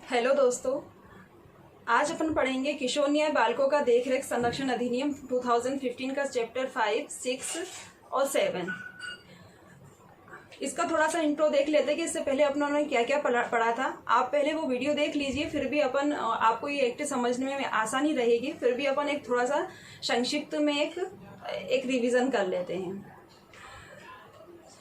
Hello दोस्तों, आज अपन पढ़ेंगे किशोर न्याय बालकों का देखरेख संरक्षण अधिनियम 2015 का चैप्टर 5, 6 और 7। इसका थोड़ा सा इंट्रो देख लेते हैं कि इससे पहले अपनों ने क्या क्या पढ़ा था। आप पहले वो वीडियो देख लीजिए, फिर भी आपको ये एक्ट समझने में आसानी रहेगी। फिर भी अपन एक थोड़ा सा संक्षिप्त में एक रिवीजन कर लेते हैं।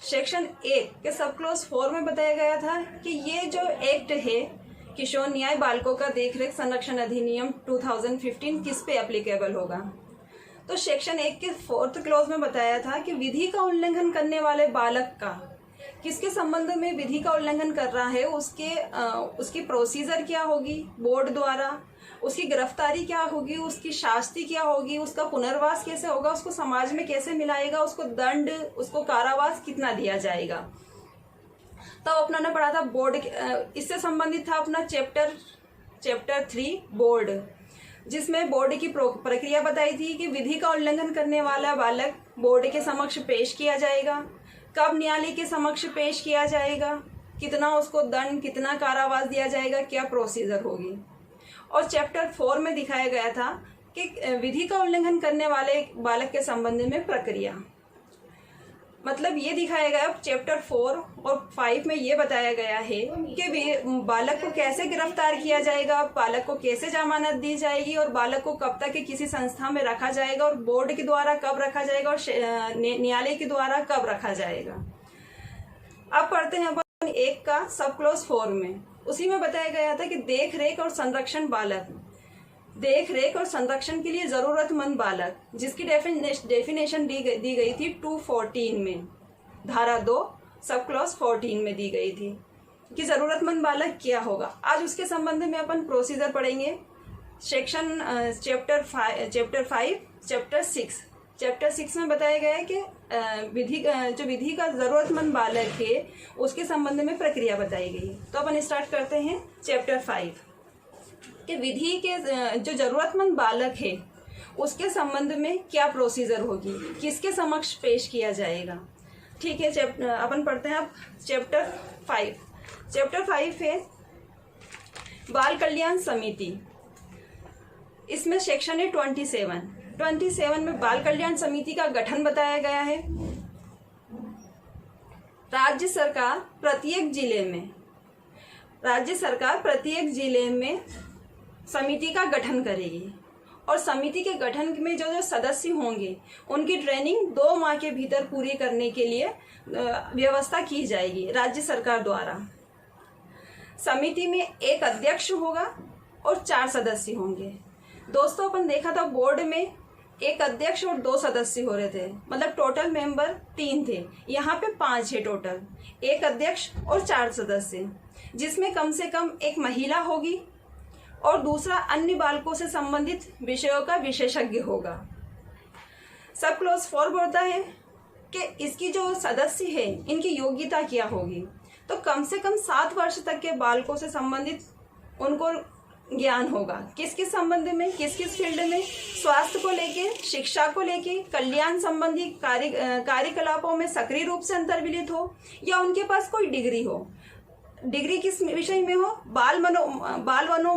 सेक्शन 1 के सब क्लॉज 4 में बताया गया था कि ये जो एक्ट है किशोर न्याय बालकों का देखरेख संरक्षण अधिनियम 2015 किस पे एप्लीकेबल होगा। तो सेक्शन 1 के 4th क्लॉज में बताया था कि विधि का उल्लंघन करने वाले बालक का किसके संबंध में विधि का उल्लंघन कर रहा है, उसकी प्रोसीजर क्या होगी बोर्ड द्वारा, उसकी गिरफ्तारी क्या होगी, उसकी शास्ति क्या होगी, उसका पुनर्वास कैसे होगा, उसको समाज में कैसे मिलाएगा, उसको दंड, उसको कारावास कितना दिया जाएगा। तब अपना ने पढ़ा था बोर्ड। इससे संबंधित था अपना चैप्टर 3 बोर्ड, जिसमें बोर्ड की प्रक्रिया बताई थी कि विधि का उल्लंघन करने वाला बालक बोर्ड के समक्ष पेश किया जाएगा, कब न्यायालय के समक्ष पेश किया जाएगा, कितना उसको दंड, कितना कारावास दिया जाएगा, क्या प्रोसीजर होगी। और चैप्टर 4 में दिखाया गया था कि विधि का उल्लंघन करने वाले बालक के संबंध में प्रक्रिया, मतलब ये दिखाया गया। चैप्टर 4 और 5 में ये बताया गया है कि बालक को कैसे गिरफ्तार किया जाएगा, बालक को कैसे जमानत दी जाएगी, और बालक को कब तक किसी संस्था में रखा जाएगा, और बोर्ड के द्वारा कब रखा जाएगा, और न्यायालय के द्वारा कब रखा जाएगा। अब पढ़ते हैं अपन 1 का सब क्लॉज 4 में। उसी में बताया गया था कि देख रेख और संरक्षण बालक, देख रेख और संरक्षण के लिए जरूरतमंद बालक, जिसकी डेफिनेशन दी गई थी 214 में, धारा 2 सब क्लॉज 14 में दी गई थी कि जरूरतमंद बालक क्या होगा। आज उसके संबंध में अपन प्रोसीजर पढ़ेंगे। सेक्शन चैप्टर 5 चैप्टर 6 में बताया गया है कि विधि का जरूरतमंद बालक है उसके संबंध में प्रक्रिया बताई गई। तो अपन स्टार्ट करते हैं चैप्टर 5 कि विधि के जो जरूरतमंद बालक है उसके संबंध में क्या प्रोसीजर होगी, किसके समक्ष पेश किया जाएगा। ठीक है, अपन पढ़ते हैं अब चैप्टर 5 है बाल कल्याण समिति। इसमें सेक्शन है 27 में बाल कल्याण समिति का गठन बताया गया है। राज्य सरकार प्रत्येक जिले में समिति का गठन करेगी, और समिति के गठन में जो सदस्य होंगे उनकी ट्रेनिंग 2 माह के भीतर पूरी करने के लिए व्यवस्था की जाएगी राज्य सरकार द्वारा। समिति में एक अध्यक्ष होगा और 4 सदस्य होंगे। दोस्तों, अपन देखा था बोर्ड में एक अध्यक्ष और 2 सदस्य हो रहे थे, मतलब टोटल मेंबर 3 थे। यहाँ पे 5 है टोटल, एक अध्यक्ष और 4 सदस्य, जिसमें कम से कम एक महिला होगी और दूसरा अन्य बालकों से संबंधित विषयों का विशेषज्ञ होगा। सब क्लॉज 4 बोलता है कि इसकी जो सदस्य है इनकी योग्यता क्या होगी। तो कम से कम 7 वर्ष तक के बालकों से संबंधित उनको ज्ञान होगा। किस किस संबंध में, किस किस फील्ड में, स्वास्थ्य को लेके, शिक्षा को लेके, कल्याण संबंधी कार्यकलापों में सक्रिय रूप से अंतर्विलित हो, या उनके पास कोई डिग्री हो। डिग्री किस विषय में हो, बाल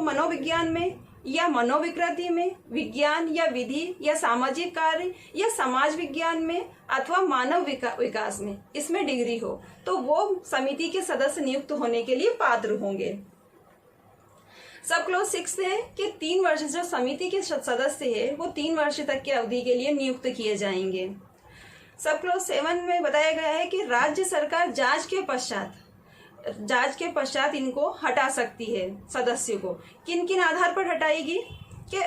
मनोविज्ञान में, या मनोविकृति में, विज्ञान या विधि या सामाजिक कार्य या समाज विज्ञान में, अथवा मानव विकास में, इसमें डिग्री हो, तो वो समिति के सदस्य नियुक्त होने के लिए पात्र होंगे। सब क्लॉज 6 है कि 3 वर्ष जो समिति के सदस्य है वो 3 वर्ष तक की अवधि के लिए नियुक्त किए जाएंगे। सब क्लॉज 7 में बताया गया है कि राज्य सरकार जांच के पश्चात इनको हटा सकती है सदस्य को। किन किन आधार पर हटाएगी कि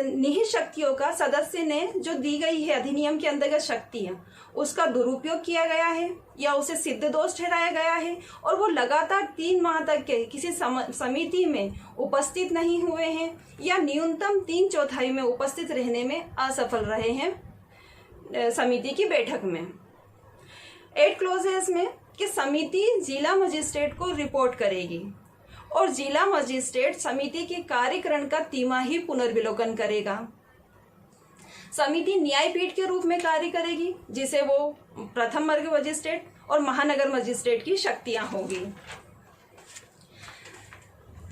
निहित शक्तियों का सदस्य ने जो दी गई है अधिनियम के अंतर्गत शक्तियां, उसका दुरुपयोग किया गया है या उसे सिद्ध दोष ठहराया गया है, और वो लगातार 3 माह तक के किसी समिति में उपस्थित नहीं हुए हैं, या न्यूनतम 3/4 में उपस्थित रहने में असफल रहे हैं समिति की बैठक में। 8 क्लॉज है इसमें कि समिति जिला मजिस्ट्रेट को रिपोर्ट करेगी, और जिला मजिस्ट्रेट समिति के कार्यकरण का तिमाही पुनर्विलोकन करेगा। समिति न्यायपीठ के रूप में कार्य करेगी, जिसे वो प्रथम वर्ग मजिस्ट्रेट और महानगर मजिस्ट्रेट की शक्तियां होगी।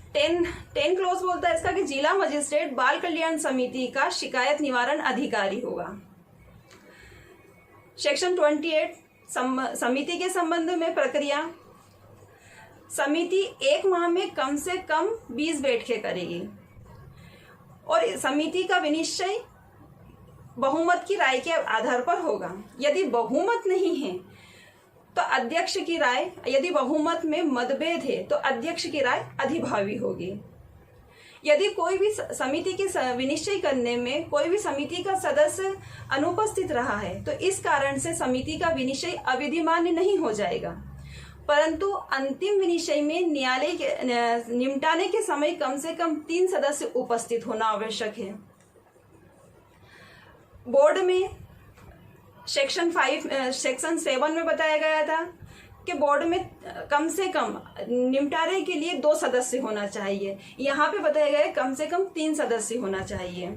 10 क्लोज बोलता है इसका कि जिला मजिस्ट्रेट बाल कल्याण समिति का शिकायत निवारण अधिकारी होगा। सेक्शन 28 समिति के संबंध में प्रक्रिया। समिति 1 माह में कम से कम 20 बैठकें करेगी और समिति का विनिश्चय बहुमत की राय के आधार पर होगा। यदि बहुमत नहीं है तो अध्यक्ष की राय, यदि बहुमत में मतभेद है तो अध्यक्ष की राय अधिभावी होगी। यदि कोई भी समिति के विनिश्चय करने में कोई भी समिति का सदस्य अनुपस्थित रहा है तो इस कारण से समिति का विनिश्चय अविधिमान्य नहीं हो जाएगा, परंतु अंतिम विनिश्चय में न्यायालय के निपटाने के समय कम से कम 3 सदस्य उपस्थित होना आवश्यक है। बोर्ड में सेक्शन 7 में बताया गया था कि बोर्ड में कम से कम निपटारे के लिए 2 सदस्य होना चाहिए। यहाँ पे बताया गया है कम से कम 3 सदस्य होना चाहिए।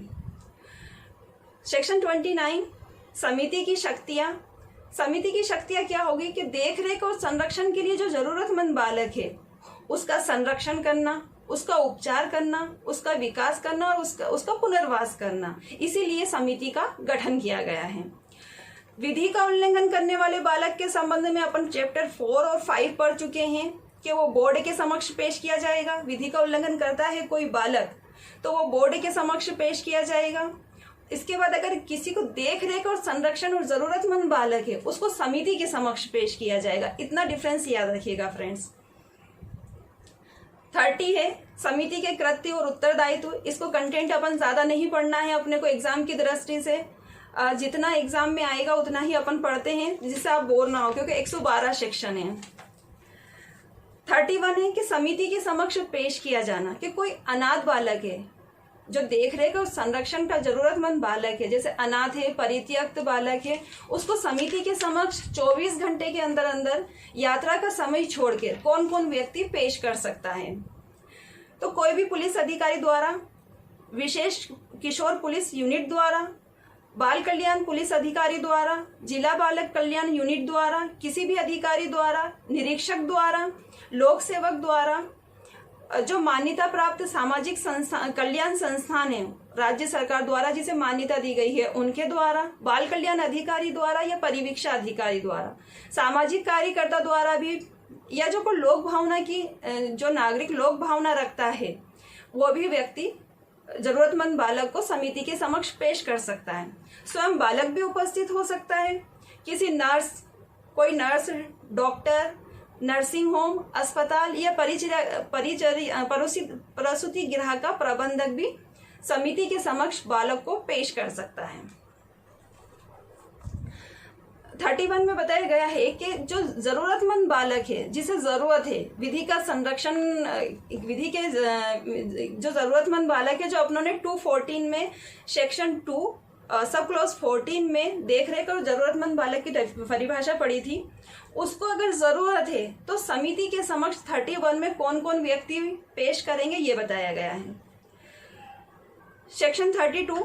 सेक्शन 29 समिति की शक्तियाँ। समिति की शक्तियाँ क्या होगी कि देखरेख और संरक्षण के लिए जो जरूरतमंद बालक है उसका संरक्षण करना, उसका उपचार करना, उसका विकास करना और उसका पुनर्वास करना। इसीलिए समिति का गठन किया गया है। विधि का उल्लंघन करने वाले बालक के संबंध में अपन चैप्टर 4 और 5 पढ़ चुके हैं कि वो बोर्ड के समक्ष पेश किया जाएगा। विधि का उल्लंघन करता है कोई बालक तो वो बोर्ड के समक्ष पेश किया जाएगा। इसके बाद अगर किसी को देख रेख और संरक्षण और जरूरतमंद बालक है उसको समिति के समक्ष पेश किया जाएगा। इतना डिफरेंस याद रखिएगा फ्रेंड्स। 30 है समिति के कृत्य और उत्तरदायित्व। इसको कंटेंट अपन ज्यादा नहीं पढ़ना है अपने को एग्जाम की दृष्टि से। जितना एग्जाम में आएगा उतना ही अपन पढ़ते हैं जिससे आप बोर ना हो, क्योंकि 112 सेक्शन है। 31 है कि समिति के समक्ष पेश किया जाना कि कोई अनाथ बालक है जो देख रेख और संरक्षण का जरूरतमंद बालक है, जैसे अनाथ है, परित्यक्त बालक है, उसको समिति के समक्ष 24 घंटे के अंदर अंदर यात्रा का समय छोड़कर कौन कौन व्यक्ति पेश कर सकता है। तो कोई भी पुलिस अधिकारी द्वारा, विशेष किशोर पुलिस यूनिट द्वारा, बाल कल्याण पुलिस अधिकारी द्वारा, जिला बालक कल्याण यूनिट द्वारा, किसी भी अधिकारी द्वारा, निरीक्षक द्वारा, लोक सेवक द्वारा, जो मान्यता प्राप्त सामाजिक कल्याण संस्थान है राज्य सरकार द्वारा जिसे मान्यता दी गई है उनके द्वारा, बाल कल्याण अधिकारी द्वारा या परिवीक्षा अधिकारी द्वारा, सामाजिक कार्यकर्ता द्वारा भी, या जो को लोक भावना की, जो नागरिक लोक भावना रखता है वो भी व्यक्ति जरूरतमंद बालक को समिति के समक्ष पेश कर सकता है। स्वयं बालक भी उपस्थित हो सकता है। किसी नर्स, कोई नर्स, डॉक्टर, नर्सिंग होम, अस्पताल या प्रसूति गृह का प्रबंधक भी समिति के समक्ष बालक को पेश कर सकता है। 31 में बताया गया है कि जो जरूरतमंद बालक है जिसे जरूरत है विधि का संरक्षण, विधि के जो जरूरतमंद बालक है, जो अपनों ने 214 में सेक्शन 2 सब क्लॉज 14 में देखरेख और जरूरतमंद बालक की परिभाषा पढ़ी थी, उसको अगर जरूरत है तो समिति के समक्ष 31 में कौन कौन व्यक्ति पेश करेंगे ये बताया गया है। सेक्शन 32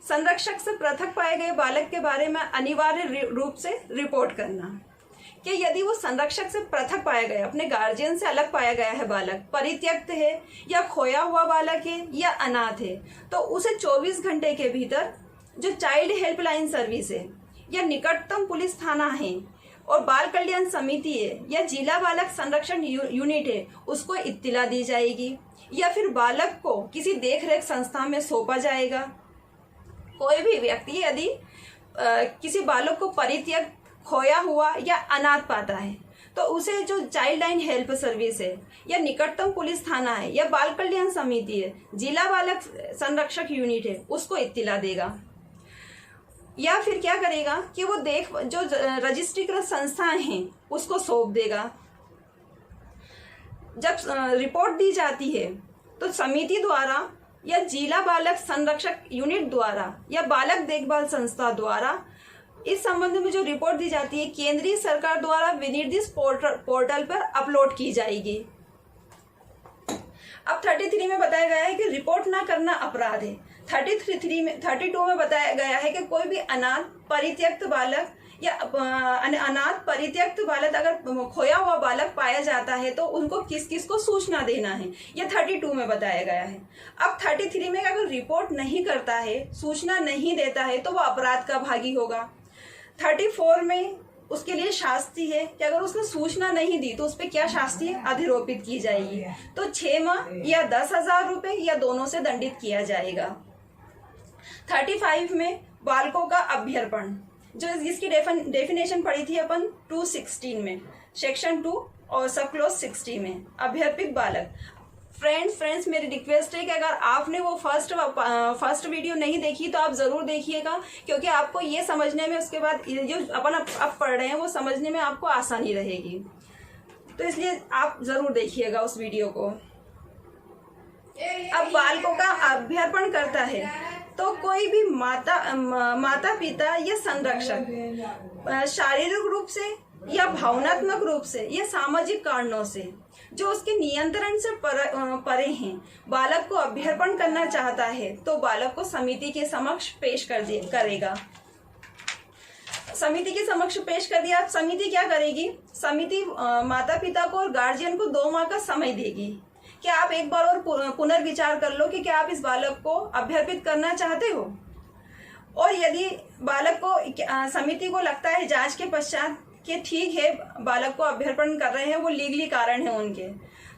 संरक्षक से पृथक पाए गए बालक के बारे में अनिवार्य रूप से रिपोर्ट करना कि यदि वो संरक्षक से पृथक पाया गया, अपने गार्जियन से अलग पाया गया है बालक, परित्यक्त है या खोया हुआ बालक है या अनाथ है, तो उसे 24 घंटे के भीतर जो चाइल्ड हेल्पलाइन सर्विस है या निकटतम पुलिस थाना है और बाल कल्याण समिति है या जिला बालक संरक्षण यूनिट है उसको इत्तिला दी जाएगी, या फिर बालक को किसी देखरेख संस्था में सौंपा जाएगा। कोई भी व्यक्ति यदि किसी बालक को परित्यक्त, खोया हुआ या अनाथ पाता है तो उसे जो चाइल्ड लाइन हेल्प सर्विस है या निकटतम पुलिस थाना है या बाल कल्याण समिति है, जिला बालक संरक्षक यूनिट है, उसको इत्तिला देगा। या फिर क्या करेगा कि वो जो रजिस्ट्रीकृत संस्थाएं हैं उसको सौंप देगा। जब रिपोर्ट दी जाती है तो समिति द्वारा या जिला बालक संरक्षक यूनिट द्वारा या बालक देखभाल संस्था द्वारा इस संबंध में जो रिपोर्ट दी जाती है केंद्रीय सरकार द्वारा विनिर्दिष्ट पोर्टल पर अपलोड की जाएगी। अब 33 में बताया गया है कि रिपोर्ट ना करना अपराध है। 32 में बताया गया है कि कोई भी अनाथ, परित्यक्त बालक या अनाथ परित्यक्त बालक अगर खोया हुआ बालक पाया जाता है तो उनको किस किस को सूचना देना है, यह 32 में बताया गया है। अब 33 में अगर रिपोर्ट नहीं करता है, सूचना नहीं देता है तो वो अपराध का भागी होगा। 34 में उसके लिए शास्ति है कि अगर उसने सूचना नहीं दी तो उस पर क्या शास्ति अधिरोपित की जाएगी, तो 6 माह या 10,000 रुपए या दोनों से दंडित किया जाएगा। 35 में बालकों का अभ्यर्पण, जो इसकी डेफिनेशन पढ़ी थी अपन 216 में, सेक्शन 2 और सब क्लोज 60 में, अभ्यर्पित बालक। फ्रेंड्स मेरी रिक्वेस्ट है कि अगर आपने वो फर्स्ट वीडियो नहीं देखी तो आप जरूर देखिएगा, क्योंकि आपको ये समझने में, उसके बाद जो अपन अब पढ़ रहे हैं वो समझने में आपको आसानी रहेगी, तो इसलिए आप जरूर देखिएगा उस वीडियो को। अब बालकों का अभ्यर्पण करता है तो कोई भी माता पिता या संरक्षक शारीरिक रूप से या भावनात्मक रूप से या सामाजिक कारणों से जो उसके नियंत्रण से परे हैं, बालक को अभ्यर्पण करना चाहता है तो बालक को समिति के समक्ष पेश करेगा। समिति के समक्ष पेश कर दिया। समिति क्या करेगी? समिति माता पिता को और गार्जियन को 2 माह का समय देगी कि आप एक बार और पुनर्विचार कर लो कि क्या आप इस बालक को अभ्यर्पित करना चाहते हो। और यदि बालक को समिति को लगता है जांच के पश्चात कि ठीक है बालक को अभ्यर्पण कर रहे हैं, वो लीगली कारण है उनके,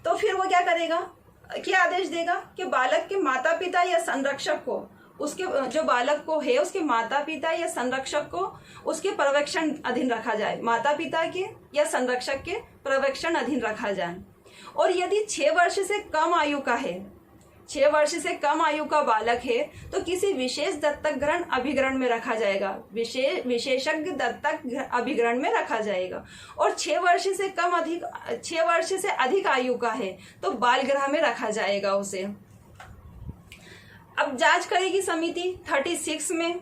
तो फिर वो क्या करेगा, क्या आदेश देगा कि बालक के माता पिता या संरक्षक को, उसके जो बालक को है उसके माता पिता या संरक्षक को उसके पर्यवेक्षण अधीन रखा जाए, माता पिता के या संरक्षक के पर्यवेक्षण अधीन रखा जाए। और यदि 6 वर्ष से कम आयु का है, 6 वर्ष से कम आयु का बालक है तो किसी विशेष दत्तक ग्रहण अभिग्रहण में रखा जाएगा, विशेषज्ञ दत्तक अभिग्रहण में रखा जाएगा। और 6 वर्ष से अधिक आयु का है तो बाल गृह में रखा जाएगा उसे। अब जांच करेगी समिति 36 में,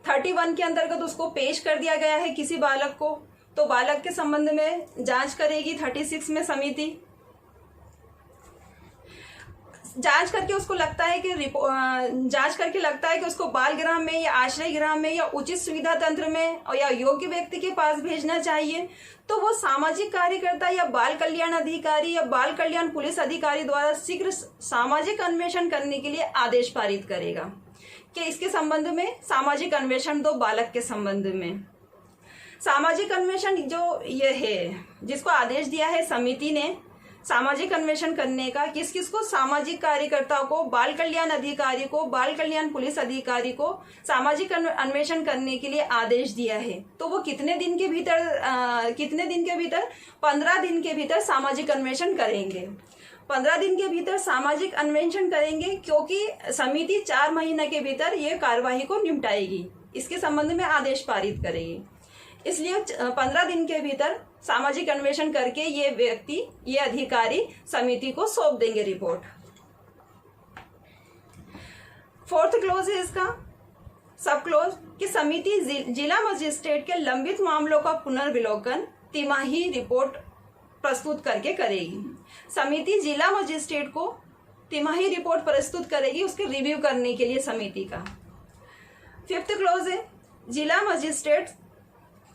31 के अंतर्गत उसको पेश कर दिया गया है किसी बालक को, तो बालक के संबंध में जांच करेगी 36 में समिति। जांच करके उसको लगता है कि उसको बाल गृह में या आश्रय गृह में या उचित सुविधा तंत्र में और या योग्य व्यक्ति के पास भेजना चाहिए, तो वो सामाजिक कार्यकर्ता या बाल कल्याण अधिकारी या बाल कल्याण पुलिस अधिकारी द्वारा शीघ्र सामाजिक अन्वेषण करने के लिए आदेश पारित करेगा कि इसके संबंध में सामाजिक अन्वेषण दो। बालक के संबंध में सामाजिक अन्वेषण जो ये है जिसको आदेश दिया है समिति ने सामाजिक अन्वेषण करने का, किस किस को, सामाजिक कार्यकर्ता को, बाल कल्याण अधिकारी को, बाल कल्याण पुलिस अधिकारी को सामाजिक अन्वेषण करने के लिए आदेश दिया है। तो वो कितने दिन के भीतर 15 दिन के भीतर सामाजिक अन्वेषण करेंगे। 15 दिन के भीतर सामाजिक अन्वेषण करेंगे, क्योंकि समिति 4 महीने के भीतर ये कार्यवाही को निपटाएगी, इसके संबंध में आदेश पारित करेगी। इसलिए 15 दिन के भीतर सामाजिक अन्वेषण करके ये व्यक्ति, ये अधिकारी समिति को सौंप देंगे रिपोर्ट। 4th क्लोज है इसका सब क्लोज कि समिति जिला मजिस्ट्रेट के लंबित मामलों का पुनर्विलोकन तिमाही रिपोर्ट प्रस्तुत करके करेगी। समिति जिला मजिस्ट्रेट को तिमाही रिपोर्ट प्रस्तुत करेगी उसके रिव्यू करने के लिए समिति का। 5th क्लोज है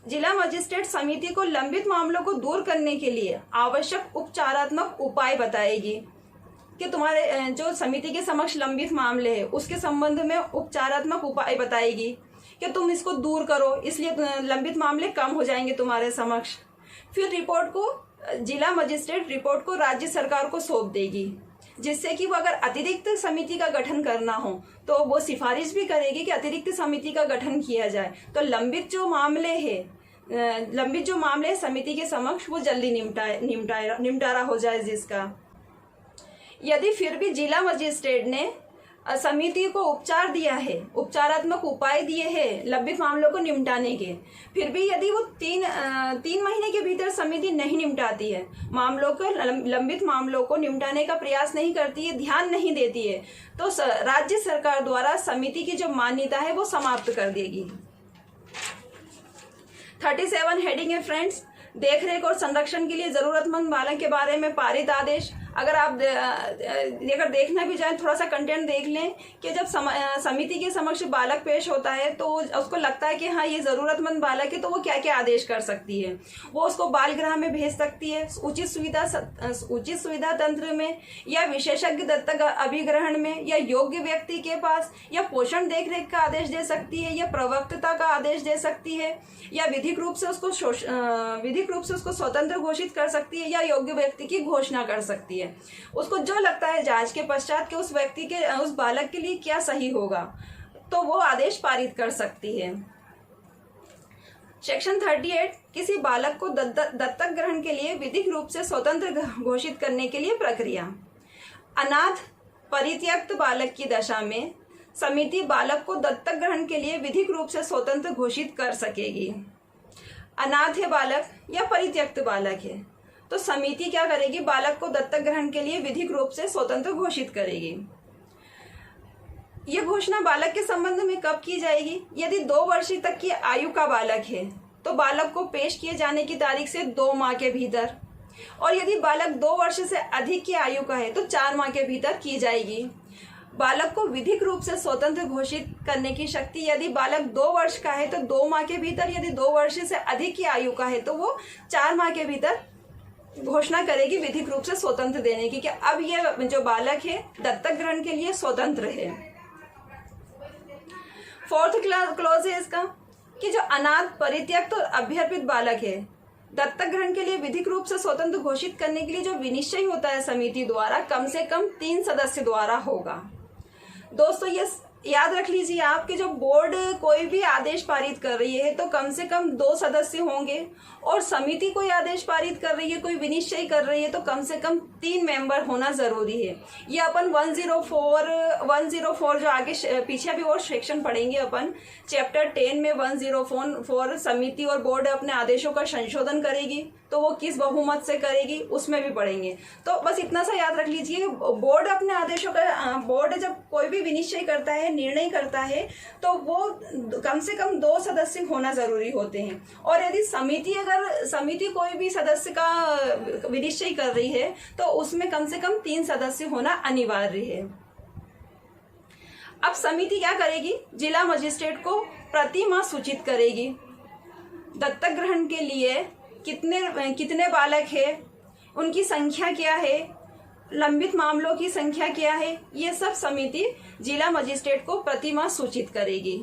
जिला मजिस्ट्रेट समिति को लंबित मामलों को दूर करने के लिए आवश्यक उपचारात्मक उपाय बताएगी कि तुम्हारे जो समिति के समक्ष लंबित मामले हैं उसके संबंध में उपचारात्मक उपाय बताएगी कि तुम इसको दूर करो, इसलिए लंबित मामले कम हो जाएंगे तुम्हारे समक्ष। फिर जिला मजिस्ट्रेट रिपोर्ट को राज्य सरकार को सौंप देगी, जिससे कि वो अगर अतिरिक्त समिति का गठन करना हो तो वो सिफारिश भी करेगी कि अतिरिक्त समिति का गठन किया जाए, तो लंबित जो मामले समिति के समक्ष वो जल्दी निपटारा हो जाए जिसका। यदि फिर भी जिला मजिस्ट्रेट ने समिति को उपचार दिया है, उपचारात्मक उपाय दिए हैं लंबित मामलों को निपटाने के, फिर भी यदि वो 3 महीने के भीतर समिति नहीं निपटाती है, लंबित मामलों को निपटाने का प्रयास नहीं करती है, ध्यान नहीं देती है, तो राज्य सरकार द्वारा समिति की जो मान्यता है वो समाप्त कर देगी। 37 हेडिंग है फ्रेंड्स, देखरेख और संरक्षण के लिए जरूरतमंद बालक के बारे में पारित आदेश। अगर आप अगर देखना भी चाहें, थोड़ा सा कंटेंट देख लें कि जब समिति के समक्ष बालक पेश होता है तो उसको लगता है कि हाँ ये ज़रूरतमंद बालक है, तो वो क्या क्या आदेश कर सकती है। वो उसको बाल गृह में भेज सकती है, उचित सुविधा तंत्र में, या विशेषज्ञ दत्तक अभिग्रहण में, या योग्य व्यक्ति के पास, या पोषण देखरेख का आदेश दे सकती है, या प्रवक्ता का आदेश दे सकती है, या विधिक रूप से उसको स्वतंत्र घोषित कर सकती है, या योग्य व्यक्ति की घोषणा कर सकती है। उसको जो लगता है जांच के पश्चात कि उस व्यक्ति के, उस बालक के लिए क्या सही होगा, तो वो आदेश पारित कर सकती है। सेक्शन 38 किसी बालक को दत्तक ग्रहण के लिए विधिक रूप से स्वतंत्र घोषित करने के लिए प्रक्रिया। अनाथ परित्यक्त बालक की दशा में समिति बालक को दत्तक ग्रहण के लिए विधिक रूप से स्वतंत्र घोषित कर सकेगी। अनाथ है बालक या परित्यक्त बालक है, तो समिति क्या करेगी, बालक को दत्तक ग्रहण के लिए विधिक रूप से स्वतंत्र घोषित करेगी। यह घोषणा बालक के संबंध में कब की जाएगी? यदि 2 वर्ष तक की आयु का बालक है तो बालक को पेश किए जाने की तारीख से 2 माह के भीतर, और यदि बालक 2 वर्ष से अधिक की आयु का है तो 4 माह के भीतर की जाएगी। बालक को विधिक रूप से स्वतंत्र घोषित करने की शक्ति यदि बालक 2 वर्ष का है तो 2 माह के भीतर, यदि 2 वर्ष से अधिक की आयु का है तो वो 4 माह के भीतर घोषणा करेगी विधिक रूप से स्वतंत्र देने की, कि अब ये जो बालक है दत्तक ग्रहण के लिए स्वतंत्र है। 4th क्लॉज है इसका कि जो अनाथ परित्यक्त और अभ्यर्पित बालक है दत्तक ग्रहण के लिए विधिक रूप से स्वतंत्र घोषित करने के लिए जो विनिश्चय होता है समिति द्वारा, कम से कम 3 सदस्य द्वारा होगा। दोस्तों ये याद रख लीजिए आप कि जो बोर्ड कोई भी आदेश पारित कर रही है तो कम से कम 2 सदस्य होंगे, और समिति कोई आदेश पारित कर रही है, कोई विनिश्चय कर रही है तो कम से कम 3 मेंबर होना जरूरी है। ये अपन 104 जो आगे पीछे भी और सेक्शन पढ़ेंगे अपन, चैप्टर 10 में 104 समिति और बोर्ड अपने आदेशों का संशोधन करेगी तो वो किस बहुमत से करेगी उसमें भी पढ़ेंगे। तो बस इतना सा याद रख लीजिए, बोर्ड अपने आदेशों का, बोर्ड जब कोई भी विनिश्चय करता है, निर्णय करता है, तो वो कम से कम 2 सदस्य होना जरूरी होते हैं। और यदि समिति कोई भी सदस्य का विनिश्चय कर रही है तो उसमें कम से कम 3 सदस्य होना अनिवार्य है। अब समिति क्या करेगी, जिला मजिस्ट्रेट को प्रति माह सूचित करेगी दत्तक ग्रहण के लिए कितने बालक है, उनकी संख्या क्या है, लंबित मामलों की संख्या क्या है, ये सब समिति जिला मजिस्ट्रेट को प्रति माह सूचित करेगी।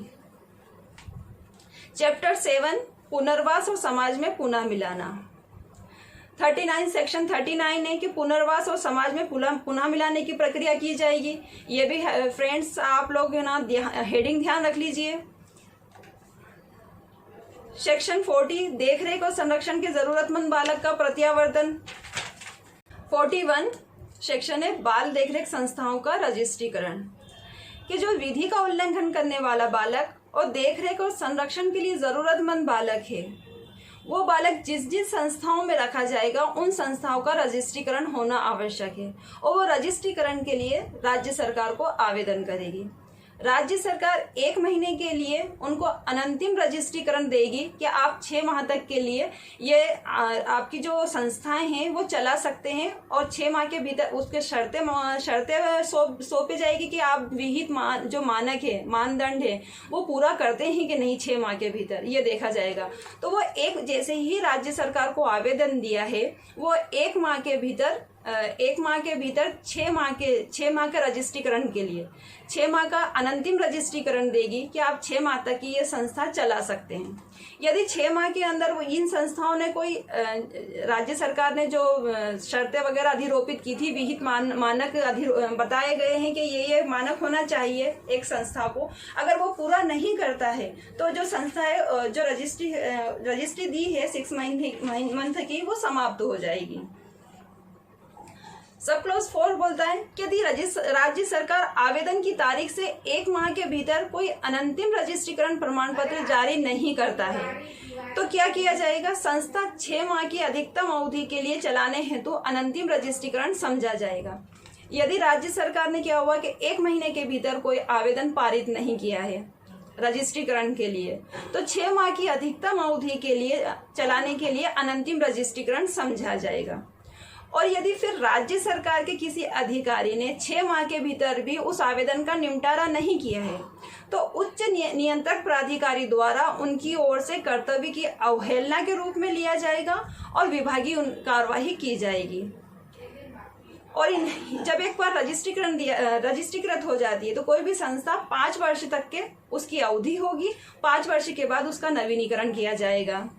चैप्टर 7 पुनर्वास और समाज में पुनः मिलाना। 39 सेक्शन 39 है कि पुनर्वास और समाज में पुनः मिलाने की प्रक्रिया की जाएगी। ये भी फ्रेंड्स आप लोग ना हेडिंग ध्यान रख लीजिए। सेक्शन 40 देखरेख और संरक्षण के जरूरतमंद बालक का प्रत्यावर्तन। 41 सेक्शन है बाल देखरेख संस्थाओं का रजिस्ट्रीकरण, कि जो विधि का उल्लंघन करने वाला बालक और देखरेख और संरक्षण के लिए जरूरतमंद बालक है, वो बालक जिस जिस संस्थाओं में रखा जाएगा उन संस्थाओं का रजिस्ट्रीकरण होना आवश्यक है, और वो रजिस्ट्रीकरण के लिए राज्य सरकार को आवेदन करेगी। राज्य सरकार 1 महीने के लिए उनको अनंतिम रजिस्ट्रीकरण देगी कि आप 6 माह तक के लिए ये आपकी जो संस्थाएं हैं वो चला सकते हैं, और 6 माह के भीतर उसके शर्तें सौंपी जाएगी कि आप विहित जो मानक है, मानदंड है, वो पूरा करते हैं कि नहीं 6 माह के भीतर, ये देखा जाएगा। तो वो जैसे ही राज्य सरकार को आवेदन दिया है वो 1 माह के भीतर 6 माह के रजिस्ट्रीकरण के लिए 6 माह का अनंतिम रजिस्ट्रीकरण देगी कि आप 6 माह तक की ये संस्था चला सकते हैं। यदि 6 माह के अंदर वो इन संस्थाओं ने कोई राज्य सरकार ने जो शर्तें वगैरह अधिरोपित की थी, विहित मानक बताए गए हैं कि ये मानक होना चाहिए एक संस्था को, अगर वो पूरा नहीं करता है तो जो संस्था है जो रजिस्ट्री दी है 6 मंथ की, वो समाप्त हो जाएगी। सब क्लॉज 4 बोलता है कि यदि राज्य सरकार आवेदन की तारीख से 1 माह के भीतर कोई अनंतिम रजिस्ट्रीकरण प्रमाण पत्र जारी नहीं करता है तो क्या किया जाएगा, संस्था 6 माह की अधिकतम अवधि के लिए चलाने हेतु अनंतिम रजिस्ट्रीकरण समझा जाएगा। यदि राज्य सरकार ने क्या हुआ कि 1 महीने के भीतर कोई आवेदन पारित नहीं किया है रजिस्ट्रीकरण के लिए, तो 6 माह की अधिकतम अवधि के लिए चलाने के लिए अनंतिम रजिस्ट्रीकरण समझा जाएगा। और यदि फिर राज्य सरकार के किसी अधिकारी ने 6 माह के भीतर भी उस आवेदन का निपटारा नहीं किया है तो उच्च नियंत्रक प्राधिकारी द्वारा उनकी ओर से कर्तव्य की अवहेलना के रूप में लिया जाएगा और विभागीय कार्यवाही की जाएगी। और जब एक बार रजिस्ट्रीकृत हो जाती है तो कोई भी संस्था 5 वर्ष तक के उसकी अवधि होगी। 5 वर्ष के बाद उसका नवीनीकरण किया जाएगा।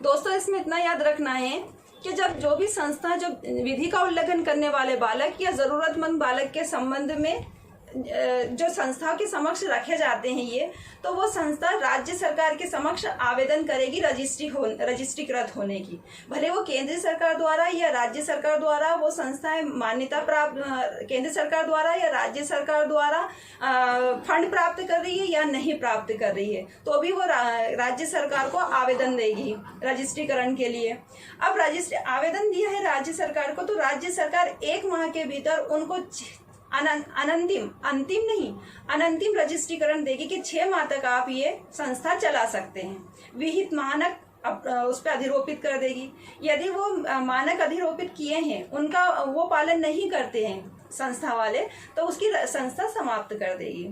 दोस्तों, इसमें इतना याद रखना है कि जब जो भी संस्था जो विधि का उल्लंघन करने वाले बालक या जरूरतमंद बालक के संबंध में जो संस्थाओं के समक्ष रखे जाते हैं ये, तो वो संस्था राज्य सरकार के समक्ष आवेदन करेगी रजिस्ट्रीकृत होने की। भले वो केंद्र सरकार द्वारा या राज्य सरकार द्वारा वो संस्थाएं मान्यता प्राप्त, केंद्र सरकार द्वारा या राज्य सरकार द्वारा फंड प्राप्त कर रही है या नहीं प्राप्त कर रही है, तो भी वो राज्य सरकार को आवेदन देगी रजिस्ट्रीकरण के लिए। अब आवेदन दिया है राज्य सरकार को, तो राज्य सरकार 1 माह के भीतर उनको अनंतिम रजिस्ट्रीकरण देगी कि 6 माह तक आप ये संस्था चला सकते हैं। विहित मानक उस पर अधिरोपित कर देगी। यदि वो मानक अधिरोपित किए हैं उनका वो पालन नहीं करते हैं संस्था वाले, तो उसकी संस्था समाप्त कर देगी।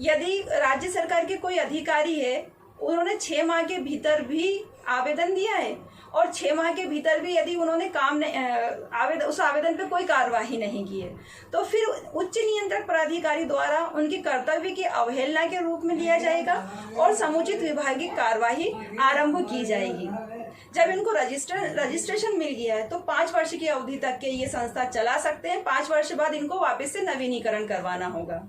यदि राज्य सरकार के कोई अधिकारी है, उन्होंने 6 माह के भीतर भी आवेदन दिया है और 6 माह के भीतर भी यदि उन्होंने उस आवेदन पे कोई कार्यवाही नहीं की है, तो फिर उच्च नियंत्रक प्राधिकारी द्वारा उनके कर्तव्य की अवहेलना के रूप में लिया जाएगा और समुचित विभागीय कार्यवाही आरंभ की जाएगी। जब इनको रजिस्ट्रेशन मिल गया है तो 5 वर्ष की अवधि तक के ये संस्था चला सकते हैं। 5 वर्ष बाद इनको वापस से नवीनीकरण करवाना होगा।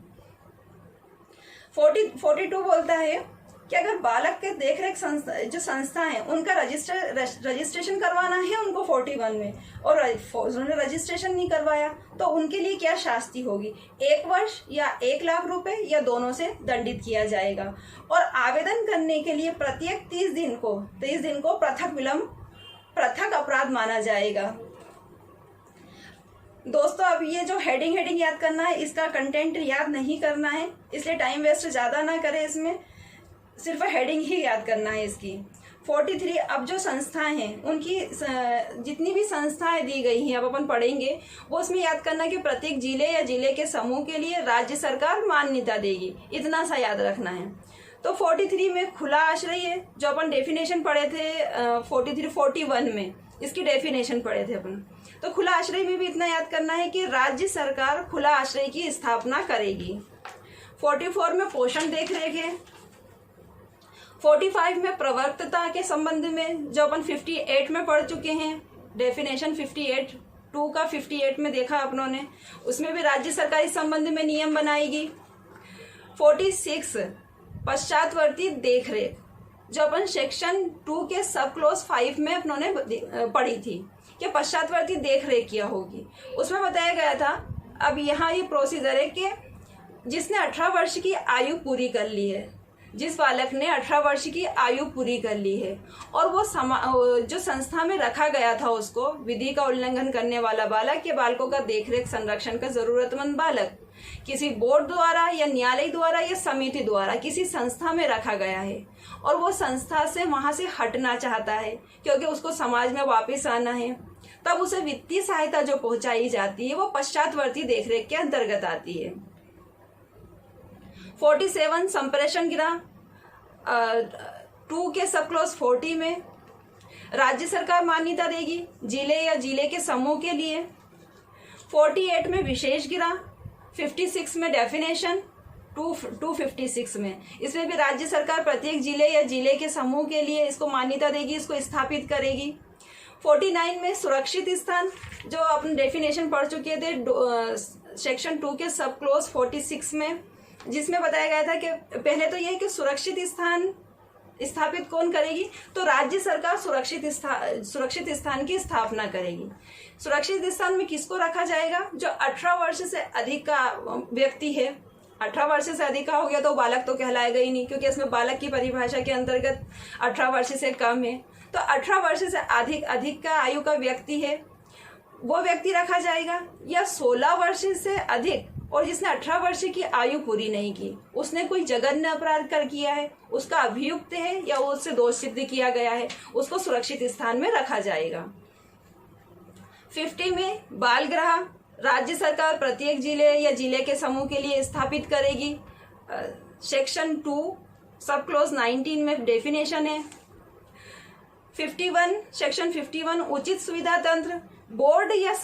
42 बोलता है कि अगर बालक के देखरेख संस्था है उनका रजिस्ट्रेशन करवाना है उनको 41 में, और उन्होंने रजिस्ट्रेशन नहीं करवाया तो उनके लिए क्या शास्ति होगी? 1 वर्ष या 1 लाख रुपए या दोनों से दंडित किया जाएगा। और आवेदन करने के लिए प्रत्येक 30 दिन को पृथक अपराध माना जाएगा। दोस्तों, अब ये जो हेडिंग याद करना है, इसका कंटेंट याद नहीं करना है, इसलिए टाइम वेस्ट ज़्यादा ना करें, इसमें सिर्फ हेडिंग ही याद करना है इसकी। 43 अब जो संस्थाएं हैं उनकी जितनी भी संस्थाएं दी गई हैं अब अपन पढ़ेंगे, वो उसमें याद करना कि प्रत्येक जिले या जिले के समूह के लिए राज्य सरकार मान्यता देगी, इतना सा याद रखना है। तो 43 में खुला आश्रय है, जो अपन डेफिनेशन पढ़े थे 41 में इसकी डेफिनेशन पढ़े थे अपन। तो खुला आश्रय में भी इतना याद करना है कि राज्य सरकार खुला आश्रय की स्थापना करेगी। 44 में पोषण देखरेख है। 45 में प्रवर्तता के संबंध में जो अपन 58 में पढ़ चुके हैं, डेफिनेशन 58(2) का 58 में देखा अपनों ने, उसमें भी राज्य सरकार इस संबंध में नियम बनाएगी। 46 पश्चातवर्ती देखरेख, जो अपन सेक्शन 2 के सब क्लोज 5 में अपनों ने पढ़ी थी कि पश्चातवर्ती देखरेख किया होगी। उसमें बताया गया था, अब यहाँ ये प्रोसीजर है कि जिसने 18 वर्ष की आयु पूरी कर ली है, जिस बालक ने 18 वर्ष की आयु पूरी कर ली है और वो जो संस्था में रखा गया था उसको विधि का उल्लंघन करने वाला बालक के बालकों का देखरेख संरक्षण का जरूरतमंद बालक किसी बोर्ड द्वारा या न्यायालय द्वारा या समिति द्वारा किसी संस्था में रखा गया है और वो संस्था से वहां से हटना चाहता है क्योंकि उसको समाज में वापस आना है, तब उसे वित्तीय सहायता जो पहुंचाई जाती है वो पश्चातवर्ती देखरेख के अंतर्गत आती है। 47 संप्रेषण गृह 2 के सब क्लोज 40 में राज्य सरकार मान्यता देगी जिले या जिले के समूह के लिए। 48 में विशेष गृह, 56 में डेफिनेशन 256 में, इसमें भी राज्य सरकार प्रत्येक जिले या जिले के समूह के लिए इसको मान्यता देगी, इसको स्थापित करेगी। 49 में सुरक्षित स्थान, जो अपन डेफिनेशन पढ़ चुके थे सेक्शन 2 के सब क्लोज 46 में, जिसमें बताया गया था कि पहले तो यह कि सुरक्षित स्थान स्थापित कौन करेगी, तो राज्य सरकार सुरक्षित स्थान की स्थापना करेगी। सुरक्षित स्थान में किसको रखा जाएगा? जो 18 वर्ष से अधिक का व्यक्ति है। 18 वर्ष से अधिक का हो गया तो बालक तो कहलाएगा ही नहीं, क्योंकि इसमें बालक की परिभाषा के अंतर्गत 18 वर्ष से कम है। तो 18 वर्ष से अधिक का आयु का व्यक्ति है, वो व्यक्ति रखा जाएगा। या 16 वर्ष से अधिक और जिसने 18 वर्ष की आयु पूरी नहीं की, उसने कोई जघन्य अपराध कर किया है, उसका अभियुक्त है या उससे दोष सिद्ध किया गया है, उसको सुरक्षित स्थान में रखा जाएगा। 50 में बाल गृह राज्य सरकार प्रत्येक जिले या जिले के समूह के लिए स्थापित करेगी। सेक्शन 2 सब क्लोज 19 में डेफिनेशन है। 51 सेक्शन 51 उचित सुविधा तंत्र बोर्ड या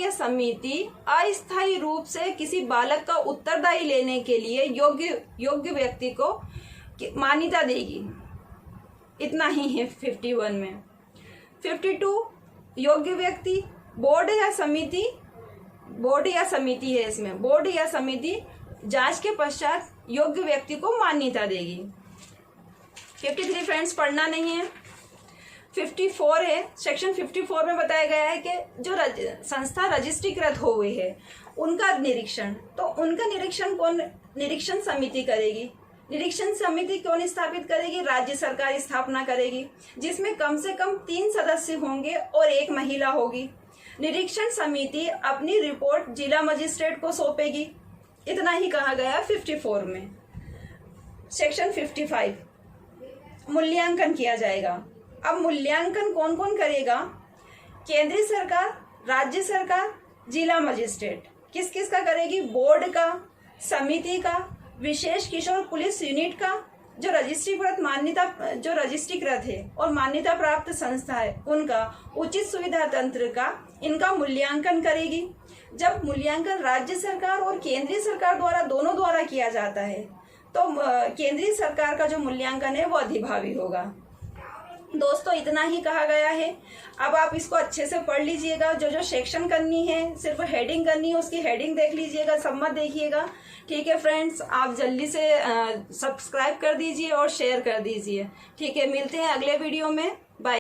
समिति अस्थायी रूप से किसी बालक का उत्तरदायी लेने के लिए योग्य व्यक्ति को मान्यता देगी। इतना ही है 51 में। 52 योग्य व्यक्ति बोर्ड या समिति है इसमें। बोर्ड या समिति जांच के पश्चात योग्य व्यक्ति को मान्यता देगी। 53 फ्रेंड्स पढ़ना नहीं है। 54 है, सेक्शन 54 में बताया गया है कि जो संस्था रजिस्ट्रीकृत हो हुई है उनका निरीक्षण, तो उनका निरीक्षण समिति करेगी। निरीक्षण समिति कौन स्थापित करेगी? राज्य सरकार स्थापना करेगी, जिसमें कम से कम 3 सदस्य होंगे और 1 महिला होगी। निरीक्षण समिति अपनी रिपोर्ट जिला मजिस्ट्रेट को सौंपेगी। इतना ही कहा गया 54 में। सेक्शन 55 मूल्यांकन किया जाएगा। अब मूल्यांकन कौन कौन करेगा? केंद्रीय सरकार, राज्य सरकार, जिला मजिस्ट्रेट। किस किस का करेगी? बोर्ड का, समिति का, विशेष किशोर पुलिस यूनिट का, जो रजिस्ट्रीकृत है और मान्यता प्राप्त संस्था है उनका, उचित सुविधा तंत्र का, इनका मूल्यांकन करेगी। जब मूल्यांकन राज्य सरकार और केंद्रीय सरकार दोनों द्वारा किया जाता है तो केंद्रीय सरकार का जो मूल्यांकन है वो अधिभावी होगा। दोस्तों इतना ही कहा गया है। अब आप इसको अच्छे से पढ़ लीजिएगा। जो सेक्शन करनी है, सिर्फ हेडिंग करनी है, उसकी हेडिंग देख लीजिएगा, सब मत देखिएगा। ठीक है फ्रेंड्स, आप जल्दी से सब्सक्राइब कर दीजिए और शेयर कर दीजिए। ठीक है, मिलते हैं अगले वीडियो में।